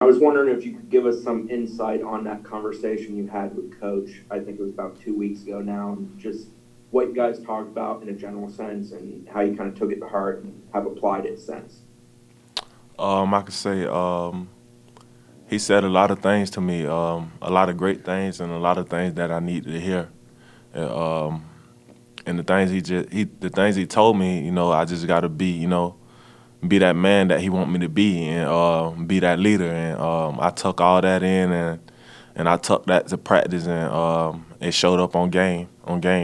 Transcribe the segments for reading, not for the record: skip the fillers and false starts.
I was wondering if you could give us some insight on that conversation you had with Coach. I think it was about 2 weeks ago now, and just what you guys talked about in a general sense, and how you kind of took it to heart and have applied it since. I could say he said a lot of things to me, a lot of great things, and a lot of things that I needed to hear. And, and the things the things he told me, I just got to be, be that man that he want me to be, and be that leader. And I took all that in, and I took that to practice, and it showed up on game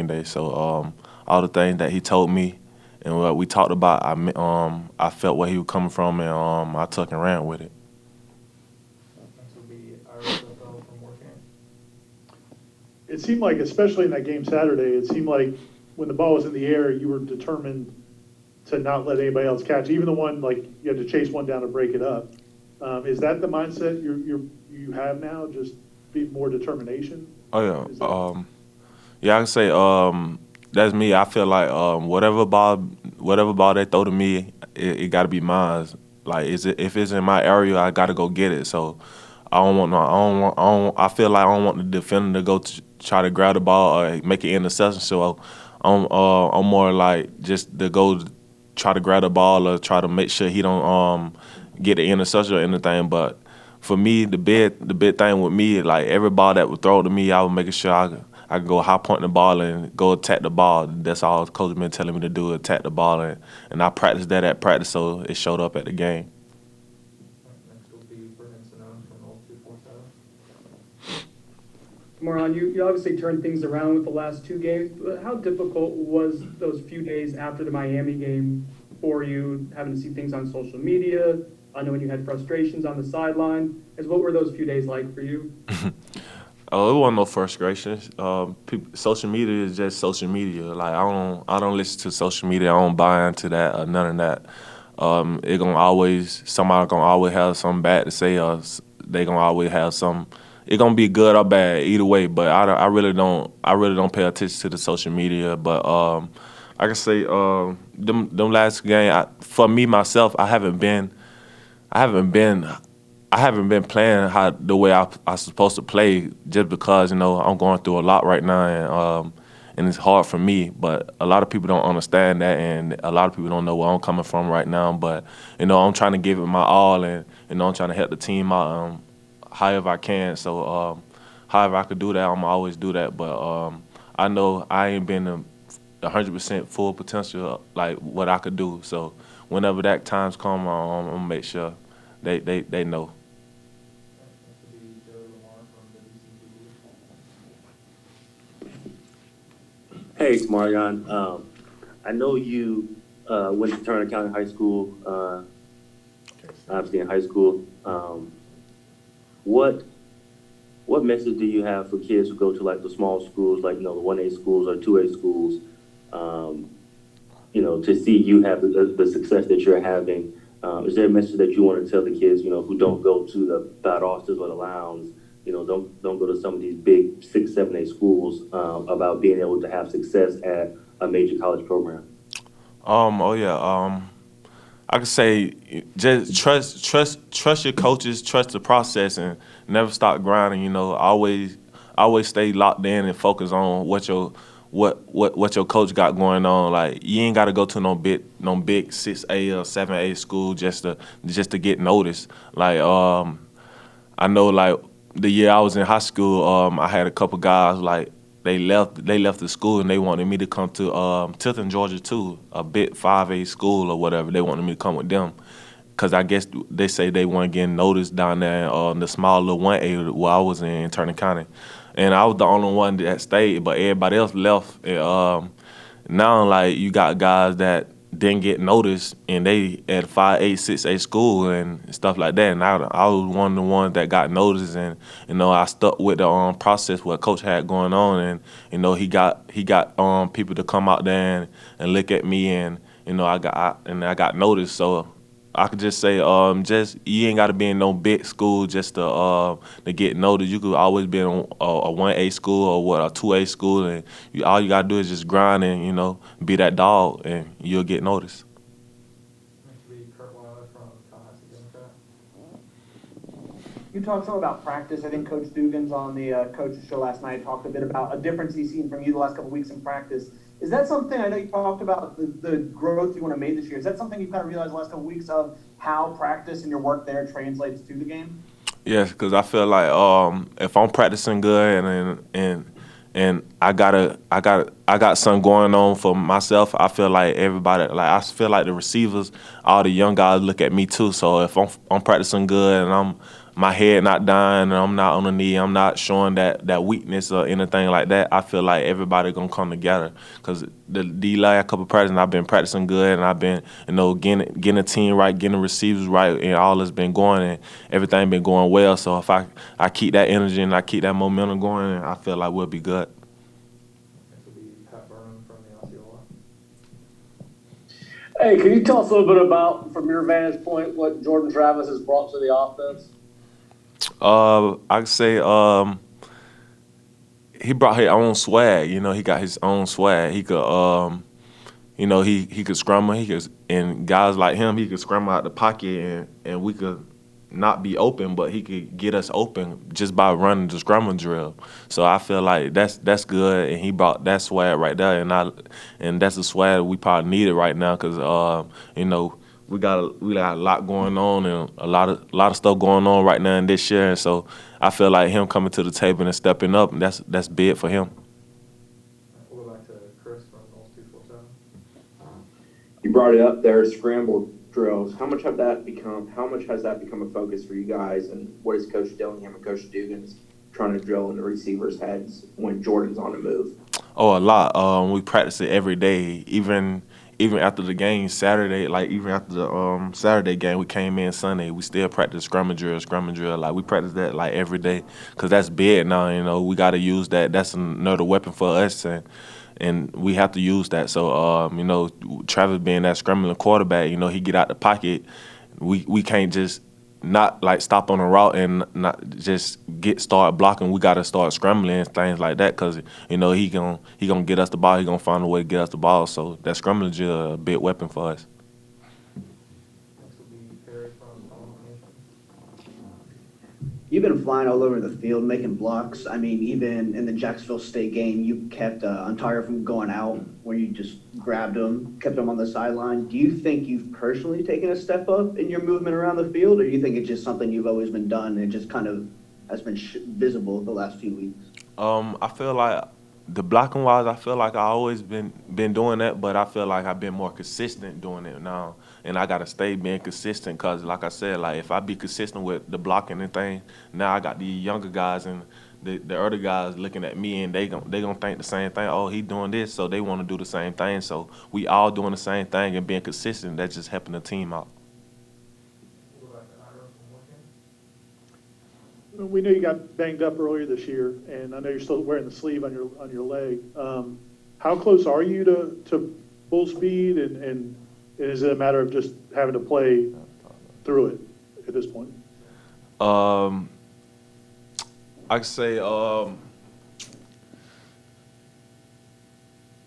day. So all the things that he told me and what we talked about, I felt where he was coming from, and I took and ran with it. Next will be Ira Bell from Working. It seemed like, especially in that game Saturday, it seemed like when the ball was in the air, you were determined to not let anybody else catch, even the one like you had to chase one down to break it up. Is that the mindset you have now? Just be more determination. Oh yeah, Is that yeah. I can say that's me. I feel like whatever ball they throw to me, it got to be mine. Like, if it's in my area, I got to go get it. So I don't want no. I don't want. I feel like I don't want the defender to go try to grab the ball or make an interception. So I'm more like just to go try to grab the ball or try to make sure he don't get the interception or anything. But for me, the big thing with me, like every ball that would throw to me, I was making sure I could go high point the ball and go attack the ball. That's all the coach been telling me to do, attack the ball, and I practiced that at practice, so it showed up at the game. Next will be Brennan Seminoles from North 247. Tamorrion, you obviously turned things around with the last two games, but how difficult was those few days after the Miami game for you, having to see things on social media, knowing you had frustrations on the sideline? As what were those few days like for you? Oh, it wasn't no frustrations. Social media is just social media. Like, I don't listen to social media. I don't buy into that or none of that. It gonna always somebody gonna always have something bad to say, or they gonna always have some. It gonna be good or bad either way. But I really don't pay attention to the social media. But I can say them last game, for me myself, I haven't been I haven't been playing how the way I supposed to play, just because I'm going through a lot right now, and it's hard for me. But a lot of people don't understand that, and a lot of people don't know where I'm coming from right now. But I'm trying to give it my all, and I'm trying to help the team out, however I can. So however I could do that, I'm always do that. But I know I ain't been 100% full potential like what I could do. So whenever that times come, I'm gonna make sure they know. Next will be Joey Lamar from WCTV. Hey, Tamorrion. I know you went to Turner County High School, obviously in high school. What what message do you have for kids who go to like the small schools, like the 1A schools or 2A schools? Um, to see you have the success that you're having. Is there a message that you want to tell the kids, who don't go to the Valdosta's or the Lowndes, don't go to some of these big 6, 7, 8 schools about being able to have success at a major college program? Oh yeah. I could say just trust your coaches, trust the process, and never stop grinding. Always stay locked in and focus on what your coach got going on. Like, you ain't got to go to no big 6A or 7A school just to get noticed. Like, I know, like, the year I was in high school, I had a couple guys, like, they left the school, and they wanted me to come to Tilton, Georgia too, a big 5A school or whatever. They wanted me to come with them, because I guess they say they weren't getting noticed down there in the small little 1A where I was in Turner County, and I was the only one that stayed, but everybody else left. And, now, like, you got guys that didn't get noticed, and they at 5A, 6A school and stuff like that. And I was one of the ones that got noticed, and I stuck with the process what coach had going on, and he got people to come out there and look at me, and I got noticed. So I could just say, just you ain't got to be in no big school just to get noticed. You could always be in a 1A school or a 2A school, and all you gotta do is just grind and be that dog, and you'll get noticed. Next will be Kurt Weiler from Tallahassee Democrat. You talked some about practice. I think Coach Dugan's on the coach's show last night talked a bit about a difference he's seen from you the last couple of weeks in practice. Is that something, I know you talked about the growth you want to make this year. Is that something you kind of realized the last couple of weeks of how practice and your work there translates to the game? Yes, because I feel like if I'm practicing good and I got something going on for myself, I feel like everybody, like I feel like the receivers, all the young guys look at me too. So if I'm practicing good and my head not dying and I'm not on the knee, I'm not showing that weakness or anything like that, I feel like everybody gonna come together. Cause the last couple of practices I've been practicing good and I've been getting the team right, getting the receivers right, and all has been going and everything been going well. So if I keep that energy and I keep that momentum going, I feel like we'll be good. Next will be Pat Burnham from the Osceola. Hey, can you tell us a little bit about, from your vantage point, what Jordan Travis has brought to the offense? I could say he brought his own swag. You know, he got his own swag. He could he could scramble. And guys like him, he could scramble out the pocket and we could not be open, but he could get us open just by running the scramble drill. So I feel like that's good, and he brought that swag right there, and that's the swag we probably needed right now because we got a lot going on and a lot of stuff going on right now in this year, and so I feel like him coming to the table and stepping up, and that's big for him. We'll go back to Chris from Knowles 247. You brought it up there, scramble drills. How much has that become a focus for you guys, and what is Coach Dillingham and Coach Dugan's trying to drill in the receivers' heads when Jordan's on the move? Oh, a lot. We practice it every day, even after the game Saturday. Like even after the Saturday game, we came in Sunday. We still practice scramble drill. Like we practice that like every day, cause that's big now. You know, we got to use that. That's another weapon for us, and we have to use that. So Travis being that scrambling quarterback, he get out the pocket. We can't just not like stop on the route and not just start blocking. We got to start scrambling and things like that because he gonna get us the ball. He gonna find a way to get us the ball. So that scrambling is a big weapon for us. Next will be Perry from Tamorrion. You've been flying all over the field, making blocks. I mean, even in the Jacksonville State game, you kept Ontario from going out, where you just grabbed him, kept him on the sideline. Do you think you've personally taken a step up in your movement around the field, or do you think it's just something you've always been done and it just kind of has been visible the last few weeks? I feel like the blocking wise, I feel like I always been doing that, but I feel like I've been more consistent doing it now, and I gotta stay being consistent because, like I said, like if I be consistent with the blocking and thing, now I got these younger guys and the other guys looking at me and they gonna think the same thing. Oh, he doing this, so they want to do the same thing. So we all doing the same thing and being consistent. That's just helping the team out. We'll go back to Ira from Lincoln. We know you got banged up earlier this year, and I know you're still wearing the sleeve on your leg. How close are you to full speed, and is it a matter of just having to play through it at this point? I could say, like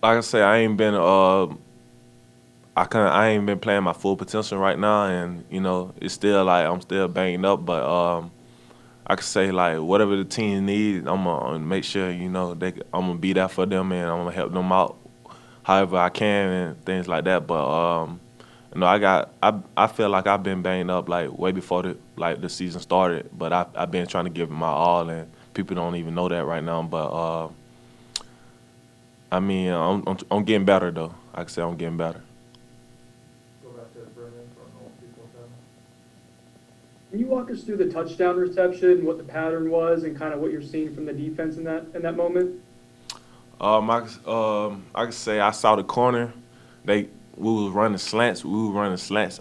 I say, I ain't been playing my full potential right now, and it's still like I'm still banged up, but I could say like whatever the team needs, I'm gonna make sure I'm gonna be there for them and I'm gonna help them out however I can and things like that. But I feel like I've been banged up like way before the season started, but I've been trying to give it my all, and people don't even know that right now. But I'm getting better though. I can say I'm getting better. Go back to Brendan from Knowles 247. Can you walk us through the touchdown reception, what the pattern was, and kind of what you're seeing from the defense in that moment? I could say I saw the corner. We was running slants.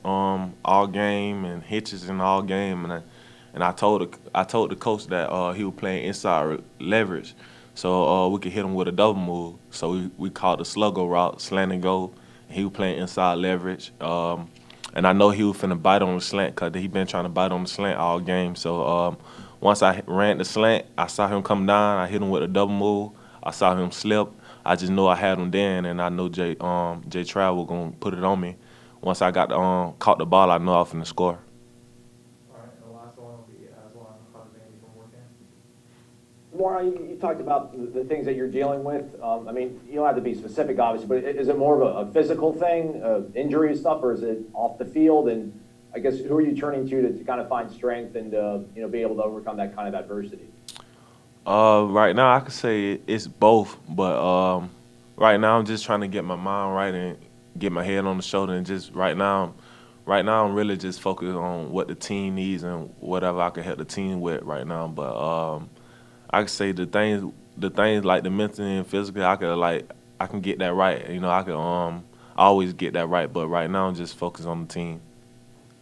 All game and hitches in all game, and I told the coach that he was playing inside leverage, so we could hit him with a double move. So we called the sluggo route, slant and go. And he was playing inside leverage, and I know he was finna bite on the slant because he been trying to bite on the slant all game. So once I ran the slant, I saw him come down. I hit him with a double move. I saw him slip. I just knew I had him then, and I knew Jay Trav was gonna put it on me. Once I got caught the ball, I knew I was finna score. All right, and the last one will be Aswan Khan More, you talked about the things that you're dealing with. I mean, you don't have to be specific, obviously, but is it more of a physical thing, injury stuff, or is it off the field? And I guess who are you turning to kind of find strength and be able to overcome that kind of adversity? Right now I could say it's both, but right now I'm just trying to get my mind right and get my head on the shoulder, and just right now I'm really just focused on what the team needs and whatever I can help the team with right now. But I could say the things like the mentally and physically, I can get that right. You know, I can always get that right. But right now I'm just focused on the team.